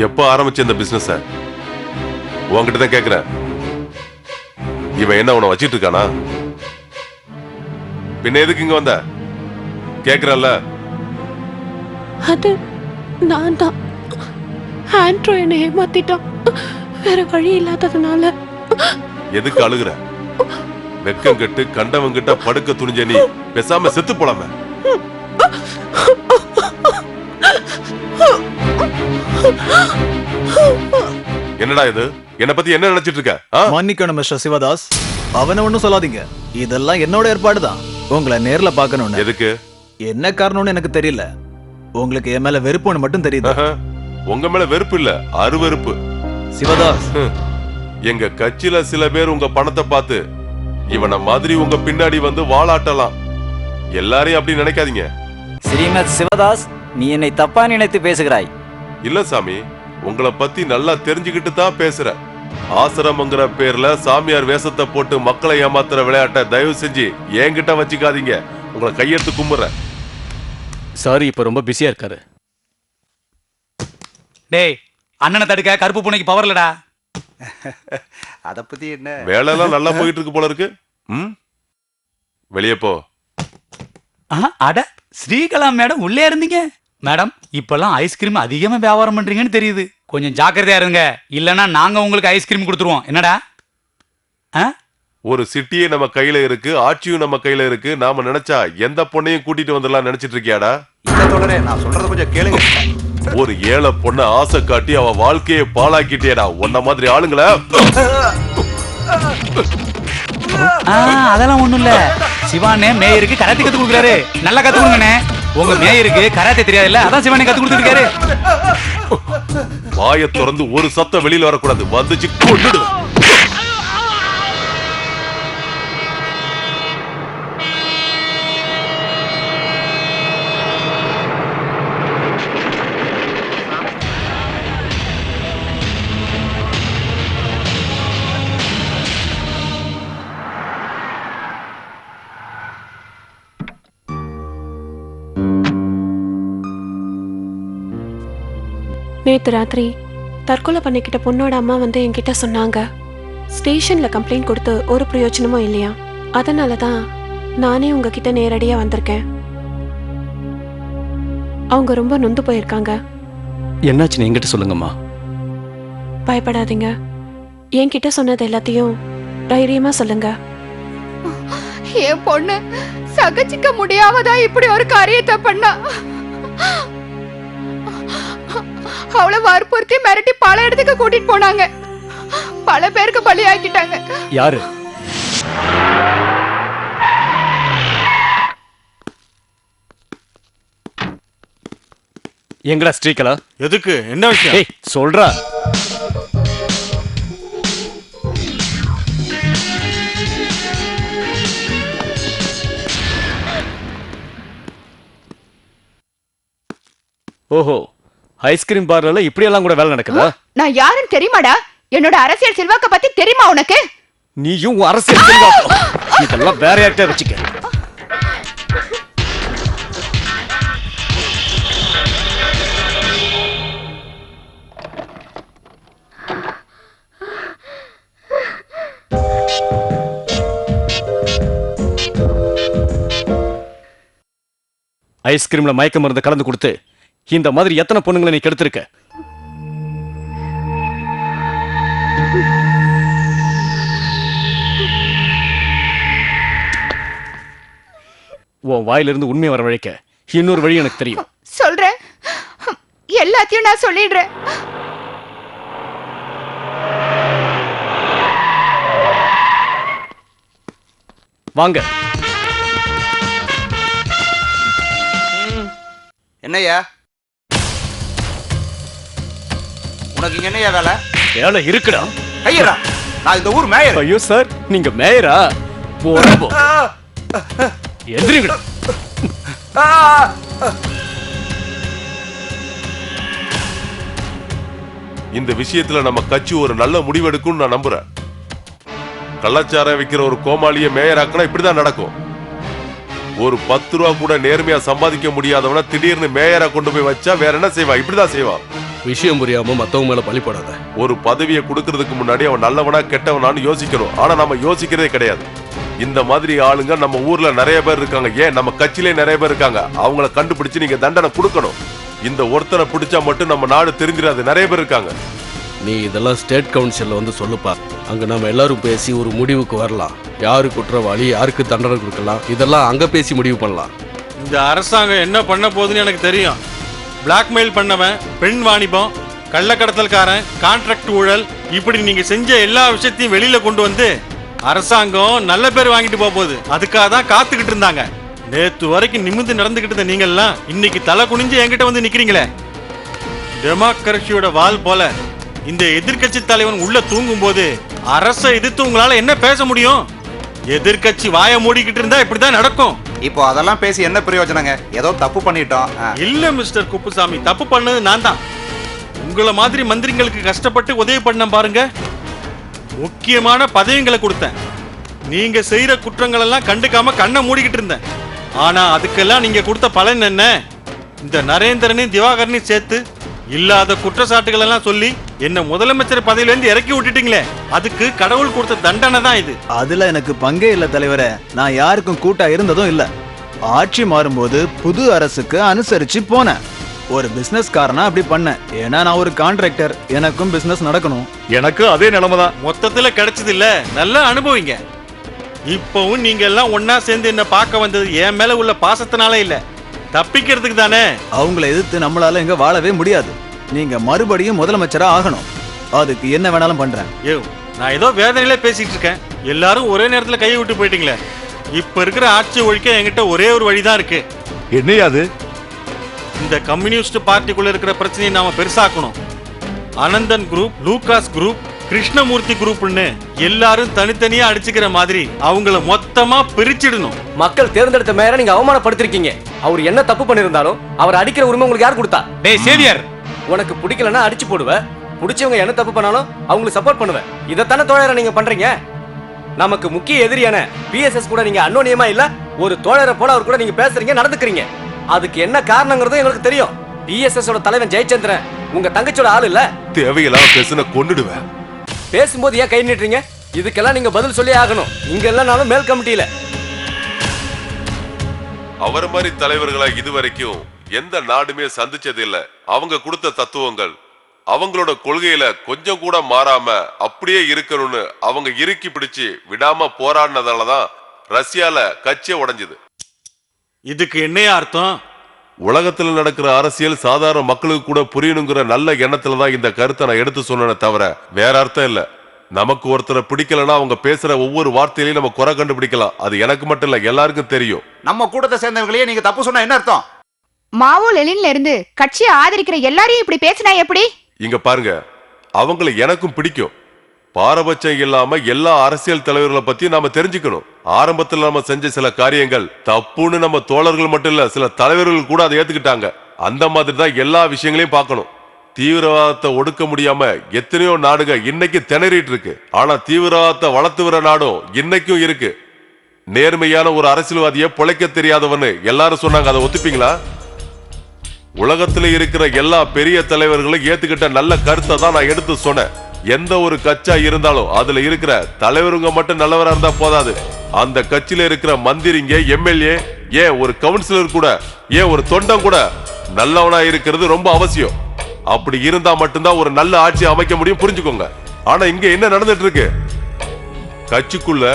எப்ப ஆரம்பிச்ச இந்த பிசினஸ்? உன்கிட்ட தான் கேக்குறேன். இவன் என்ன உன்னை வச்சிட்டு இருக்கானா? பின்ன எதுக்கு இங்க வந்த? கேக்குறல்ல. அது நான் தான். ஆண்ட்ரோ என்னை ஏமாத்திட்டான். வேற வழி இல்லாததுனால. எதுக்கு அழுகுற? வெக்கம் கெட்டு கண்டவங்கிட்ட படுக்க துணிஞ்ச நீ பேசாம செத்து போலாம. என்னடா இது? என்ன பத்தி என்ன நினைச்சிட்டு இருக்க? மன்னிக்கணும் மிஸ்டர் சிவதாஸ், அவனை ஒண்ணும் சொல்லாதீங்க. இதெல்லாம் என்னோட ஏற்பாடு தான். உங்களை நேர்ல பார்க்கணும்னு. எதுக்கு? என்ன காரணம்னு எனக்கு தெரியல. உங்களுக்கு என் மேல வெறுப்புன்னு மட்டும் தெரியுது. உங்க மேல வெறுப்பு இல்ல, அருவெறுப்பு. சிவதாஸ், எங்க கட்சியில சில பேர் உங்க பணத்தை பார்த்து இவனை மாதிரி உங்க பின்னாடி வந்து வாளாட்டலாம். எல்லாரையும் அப்படி நினைக்காதீங்க. ஸ்ரீமத் சிவதாஸ், நீ என்னை தப்பா நினைத்து பேசுகிறாய். இல்ல சாமி, உங்களை பத்தி நல்லா தெரிஞ்சுக்கிட்டு தான் பேசுற. ஆசிரமங்கிற பேர்ல சாமியார் வேஷத்தை போட்டு மக்களை ஏமாத்துற விளையாட்டை தயவு செஞ்சு என்கிட்ட வச்சுக்காதீங்க. உங்களை கையெடுத்து கும்பிடுறேன். சாரி, இப்ப ரொம்ப பிஸியா இருக்காரு. டேய், அண்ணனை தடுக்க கருப்பு பூனைக்கு பவர் இல்லடா. அத பத்தி என்ன? வேலை எல்லாம் நல்லா போயிட்டு இருக்கு போல இருக்கு. வெளியே போ. அட, ஸ்ரீகலா மேடம் உள்ளே இருந்தீங்க. மேடம், இப்பெல்லாம் ஐஸ்கிரீம் அதிகமா வியாபாரம் பண்றீங்கன்னு தெரியுது. கொஞ்சம் ஜாக்கிரதையா இருங்க, இல்லனா நாங்க உங்களுக்கு ஐஸ்கிரீம் கொடுத்துருவோம். என்னடா? ஒரு சிட்டியே நம்ம கையில இருக்கு, ஆட்சியும் நம்ம கையில இருக்கு. நாம நினைச்சா எந்த பொண்ணையும் கூட்டிட்டு வந்துடலாம் நினைச்சிட்டு இருக்கியாடா? இல்ல தோழரே, நான் சொல்றத கொஞ்சம் கேளுங்க. ஒரு ஏழை பொண்ண ஆசை காட்டி அவ வாழ்க்கையை பாழாக்கிட்டேடா. உன்ன மாதிரி ஆளுங்கள. அதெல்லாம் ஒண்ணும் இல்ல. சிவானே மேயருக்கு கராத்தே கத்து கொடுக்குறாரு. நல்லா கத்து கொடுங்கண்ணே. உங்க மேயருக்கு கராத்தே தெரியாதுல்ல, அதான் சிவானே கத்து கொடுத்துருக்காரு. வாயை திறந்து ஒரு சத்தம் வெளியில வரக்கூடாது. வந்துச்சு கொண்டுடு. நேத்து ராத்திரி தற்கொலை பண்ணிக்கிட்ட பொண்ணோட அம்மா வந்து என்கிட்ட சொன்னாங்க, ஸ்டேஷன்ல கம்ப்ளைண்ட் கொடுத்து ஒரு பிரயோஜனமும் இல்லையா. அதனாலதான் நானே உங்ககிட்ட நேரடியா வந்திருக்கேன். அவங்க ரொம்ப நொந்து போயிருக்காங்க. என்னாச்சுன்னு என்கிட்ட சொல்லுங்கம்மா. பயப்படாதீங்க, என்கிட்ட சொன்னது எல்லாத்தையும் தைரியமா சொல்லுங்க. என் பொண்ணு சகிச்சுக்க முடியாமதா இப்படி ஒரு காரியத்தை பண்ணா. அவளை வற்புறுத்தி மிரட்டி பல இடத்துக்கு கூட்டிட்டு போனாங்க. பல பேருக்கு பலி ஆக்கிட்டாங்க. யாரு? எங்கடா ஸ்ரீகலா? எதுக்கு? என்ன விஷயம்? ஏய், சொல்றா. ஓஹோ, ஐஸ்கிரீம் பார்லர்ல இப்படி எல்லாம் கூட வேலை நடக்குதா? நான் யாருன்னு தெரியுமாடா? என்னோட அரசியல் செல்வாக்க பத்தி தெரியுமா உனக்கு? நீயும் அரசியல் செல்வாக்கு இதெல்லாம் வேற யார்கிட்ட வச்சுக்க. ஐஸ்கிரீம்ல மயக்க மருந்து கலந்து கொடுத்து இந்த மாதிரி எத்தனை பொண்ணுங்களை நீ கெடுத்திருக்க? உன் வாயிலிருந்து உண்மை வர வழிக்க இன்னொரு வழி எனக்கு தெரியும். சொல்றேன், எல்லாத்தையும் நான் சொல்லிடுறேன். வாங்க. என்னய்யா உனக்கு இங்க என்னய்யா வேலை? வேலை இருக்குடா. கையடா, நான் இந்த ஊர் மேயர். ஐயோ சார், நீங்க மேயரா? போறப்போ எந்திரிங்கடா. இந்த விஷயத்துல நம்ம கட்சி ஒரு நல்ல முடிவெடுக்கும் நான் நம்புறேன். கள்ளச்சாரம் விற்கிற ஒரு கோமாளிய மேயராக்குனா இப்படிதான் நடக்கும். ஒரு 10 ரூபா கூட நேர்மையா சம்பாதிக்க முடியாதவன திடீர்னு மேயரா கொண்டு போய் வச்சா வேற என்ன செய்வா? இப்படிதான் செய்வா. விஷயம் புரியாம மத்தவங்க மேல பழி போடாத. ஒரு பதவியை கொடுக்கறதுக்கு முன்னாடி அவன் நல்லவனா கெட்டவனான்னு யோசிக்கணும். ஆனா நம்ம யோசிக்கிறதே கிடையாது. இந்த மாதிரி ஆளுங்க நம்ம ஊர்ல நிறைய பேர் இருக்காங்க. ஏன் நம்ம கட்சியிலே நிறைய பேர் இருக்காங்க. அவங்கள கண்டுபிடிச்சு நீங்க தண்டனை கொடுக்கணும். இந்த ஒருத்தரை பிடிச்சா மட்டும் நம்ம நாடு தெரிஞ்சிடாது. நிறைய பேர் இருக்காங்க. நீ இதெல்லாம் ஸ்டேட் கவுன்சில்ல வந்து சொல்லுப்பா. அங்க நம்ம எல்லாரும் பேசி ஒரு முடிவுக்கு வரலாம். யாரு குற்றவாளி, யாருக்கு தண்டனை கொடுக்கலாம், இதெல்லாம் அங்க பேசி முடிவு பண்ணலாம். இந்த அரசாங்கம் என்ன பண்ண போகுதுன்னு எனக்கு தெரியும். பிளாக்மெயில் பண்ணவன், பெண் வாணிபம், கள்ளக்கடத்தல்காரன், கான்ட்ராக்ட் ஊழல், இப்படி நீங்க செஞ்ச எல்லா விஷயத்தையும் வெளியில கொண்டு வந்து அரசாங்கம் நல்ல பேர் வாங்கிட்டு போகுது. அதுக்காக தான் காத்துக்கிட்டு இருந்தாங்க. நேத்து வரைக்கும் நிமிர்ந்து நடந்துகிட்டு இருந்த நீங்க எல்லாம் இன்னைக்கு தலை குனிஞ்சு என்கிட்ட வந்து நிக்கிறீங்களே. டெமோக்ரஸியோட வால் போல இந்த எதிர்கட்சி தலைவன் உள்ள தூங்கும் போது அரசை எதிர்த்து உங்களால என்ன பேச முடியும்? எதிர்கட்சி வாய மூடிக்கிட்டு இருந்தா இப்படிதான் நடக்கும். இப்போ அதெல்லாம் பேசி என்ன பிரயோஜனங்க? ஏதோ தப்பு பண்ணிட்டோம். இல்ல மிஸ்டர் குப்புசாமி, தப்பு பண்ணது நான் தான். உங்களை மாதிரி மந்திரிங்களுக்கு கஷ்டப்பட்டு உதவி பண்ண பாருங்க. முக்கியமான பதவிகளை கொடுத்தேன். நீங்க செய்யற குற்றங்கள் எல்லாம் கண்டுக்காம கண்ணை மூடிக்கிட்டு இருந்தேன். ஆனா அதுக்கெல்லாம் நீங்க கொடுத்த பலன் என்ன? இந்த நரேந்திரனையும் திவாகரனையும் சேர்த்து இல்லாத குற்றச்சாட்டுகள் எல்லாம் சொல்லி என்ன முதலமைச்சர் பதவியில இருந்து இறக்கி விட்டுட்டீங்களே. அதுக்கு கடவுள் கொடுத்த தண்டனை தான் இது. அதுல எனக்கு பங்கே இல்ல தலைவரே. நான் யாருக்கும் கூட்டா இருந்ததும் இல்ல. ஆட்சி மாறும்போது புது அரசுக்கு அனுசரிச்சு போனேன். ஒரு பிசினஸ் காரனா அப்படி பண்ணேன். ஏன்னா நான் ஒரு கான்ட்ராக்டர், எனக்கும் பிசினஸ் நடக்கணும். எனக்கு அதே நிலைமை தான். மொத்தத்துல கிடைச்சது இல்ல, நல்லா அனுபவிங்க. இப்பவும் நீங்க எல்லாம் ஒன்னா சேர்ந்து என்ன பார்க்க வந்தது என் மேல உள்ள பாசத்தினால இல்ல, தப்பிக்கிறதுக்கு தானே. அவங்கள எதிர்த்து நம்மளால இங்க வாழவே முடியாது. நீங்க மறுபடியும் முதலமைச்சரா ஆகணும். அதுக்கு என்ன வேணாலும் பண்றேன். நான் ஏதோ வேதனையில பேசிட்டு இருக்கேன். எல்லாரும் ஒரே நேரத்துல கையை விட்டு போயிட்டீங்களே. இப்ப இருக்கிற ஆட்சி ஒழிக்க என்கிட்ட ஒரே ஒரு வழிதான் இருக்கு. என்னையாது? இந்த கம்யூனிஸ்ட் பார்ட்டிக்குள்ள இருக்கிற பிரச்சனையை நாம பெருசாக்கணும். Ananthan group, Lucas group, Krishnamurthy குரூப்னு எல்லாரும் தனித்தனியா அடிச்சுக்கிற மாதிரி அவங்கள மொத்தமா பிரிச்சிடணும். மக்கள் தேர்ந்தெடுத்த மேயரை நீங்க அவமானப்படுத்திருக்கீங்க. அவர் என்ன தப்பு பண்ணிருந்தாலும் அவர் அடிக்கிற உரிமை உங்களுக்கு யார் கொடுத்தா? டேய் சேவியர், உனக்கு பிடிக்கலன்னா அடிச்சு போடுவ. பிடிச்சவங்க என்ன தப்பு பண்ணாலும் அவங்களுக்கு சப்போர்ட் பண்ணுவேன். இதைத்தானே தோழரை நீங்க பண்றீங்க. நமக்கு முக்கிய எதிரியான பிஎஸ்எஸ் கூட நீங்க அன்னோனியமா இல்ல, ஒரு தோழரை போல அவர் கூட நீங்க பேசுறீங்க, நடந்துக்கிறீங்க. அதுக்கு என்ன காரணங்கிறதும் எங்களுக்கு தெரியும். பிஎஸ்எஸ் ஓட தலைவன் ஜெயச்சந்திரன் உங்க தங்கச்சியோட ஆள் இல்ல. தேவையில்லாம பேசுன கொன்னுடுவேன். பேசும்போது ஏன் கை நீட்டுறீங்க? இதுக்கெல்லாம் நீங்க பதில் சொல்லி ஆகணும். இங்க எல்லாம் மேல் கமிட்டியில அவர் மாதிரி தலைவர்களை இதுவரைக்கும் எந்த நாடுமே சந்திச்சது இல்ல. அவங்க கொடுத்த தத்துவங்கள், அவங்களோட கொள்கையில கொஞ்சம் கூட மாறாம அப்படியே இருக்கணும்னு அவங்க இறுக்கி பிடிச்சு விடாம போராடினதாலதான் ரஷ்யால கட்சியே உடைஞ்சது. இதுக்கு என்னையா அர்த்தம்? உலகத்துல நடக்கிற அரசியல் சாதாரண மக்களுக்கு கூட புரியணுங்கிற நல்ல எண்ணத்துலதான் இந்த கருத்தை நான் எடுத்து சொன்னேனே தவிர வேற அர்த்தம் இல்ல. நமக்கு ஒருத்தரை பிடிக்கலன்னா அவங்க பேசுற ஒவ்வொரு வார்த்தையிலையும் நம்ம குறை கண்டுபிடிக்கலாம். அது எனக்கு மட்டும் இல்ல, எல்லாருக்கும் தெரியும். நம்ம கூட்டத்தை சேர்ந்தவர்களையே நீங்க தப்பு சொன்னா என்ன அர்த்தம்? மாவோ லெனின்ல இருந்து கட்சியை ஆதரிக்கிற எல்லாரையும் இப்படி பேசினா எப்படி? இங்க பாருங்க, அவங்களை எனக்கும் பிடிக்கும். பாரபட்சம் இல்லாம எல்லா அரசியல் தலைவர்களை பத்தி நாம தெரிஞ்சுக்கணும். ஆரம்பத்துல நம்ம செஞ்ச சில காரியங்கள் தப்புன்னு நம்ம தோழர்கள் மட்டும் இல்ல, சில தலைவர்கள் கூட அதை ஏத்துக்கிட்டாங்க. அந்த மாதிரி தான் எல்லா விஷயங்களையும் பார்க்கணும். தீவிரவாதத்தை ஒடுக்க முடியாம எத்தனையோ நாடுகள் இன்னைக்கு திணறிட்டு இருக்கு. ஆனா தீவிரவாதத்தை வளர்த்து வர நாடும் இன்னைக்கும் இருக்கு. நேர்மையான ஒரு அரசியல்வாதியை பொழைக்க தெரியாதவன்னு எல்லாரும் சொன்னாங்க. அதை ஒத்துப்பீங்களா? உலகத்துல இருக்கிற எல்லா பெரிய தலைவர்களும் ஏத்துக்கிட்ட நல்ல கருத்தை தான் நான் எடுத்து சொன்னேன். எந்த ஒரு கட்சியா இருந்தாலும் அதுல இருக்கிற தலைவருங்க மட்டும் நல்லவரா இருந்தா போதாது. அந்த கட்சியில இருக்கிற மந்திரிங்க, எம்எல்ஏ, ஏன் ஒரு கவுன்சிலர் கூட, ஏன் ஒரு தொண்டன் கூட நல்லவனா இருக்கிறது ரொம்ப அவசியம். அப்படி இருந்தா மட்டும்தான் ஒரு நல்ல ஆட்சி அமைக்க முடியும், புரிஞ்சுக்கோங்க. ஆனா இங்க என்ன நடந்துட்டு இருக்கு? கட்சிக்குள்ள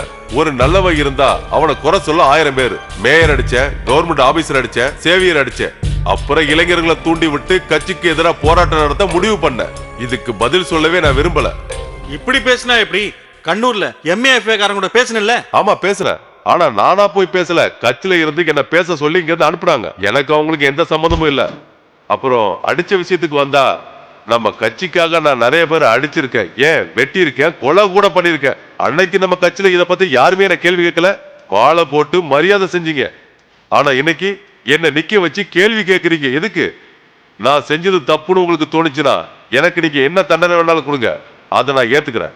ஒரு நல்லவன் இருந்தா அவனை குறை சொல்ல 1000 பேர். மேயர் அடிச்சேன், கவர்மெண்ட் ஆபீசர் அடிச்சேன், சேவியர் அடிச்சேன். அப்புறம் இளைஞர்களை தூண்டி விட்டு கட்சிக்கு எதிராக போராட்டம் நடத்த முடிவு பண்ண. இதுக்கு பதில் சொல்லவே நான் விரும்பல. இப்படி பேசினா எப்படி? கண்ணூர்ல எம்ஏஎஃப்ஏ காரங்க கூட பேசணும்ல? ஆமா பேசுறேன். ஆனா நானா போய் பேசல. கட்சியில இருந்து என்ன பேச சொல்லி இங்க இருந்து அனுப்புறாங்க. எனக்கு அவங்களுக்கு எந்த சம்மந்தமும் இல்ல. அப்புறம் அடிச்ச விஷயத்துக்கு வந்தா, நம்ம கட்சிக்காக நான் நிறைய பேர் அடிச்சிருக்கேன், ஏன் வெட்டி இருக்கேன், கொலை கூட பண்ணிருக்கேன். அன்னைக்கு நம்ம கட்சியில இதை பத்தி யாருமே என்ன கேள்வி கேட்கல. வாழை போட்டு மரியாதை செஞ்சீங்க. ஆனா இன்னைக்கு என்ன நிக்க வச்சு கேள்வி கேட்கறீங்க. எதுக்கு? நான் செஞ்சது தப்புன்னு உங்களுக்கு தோணுச்சுன்னா எனக்கு நீங்க என்ன தண்டனை வேணாலும் கொடுங்க, அதை நான் ஏத்துக்கிறேன்.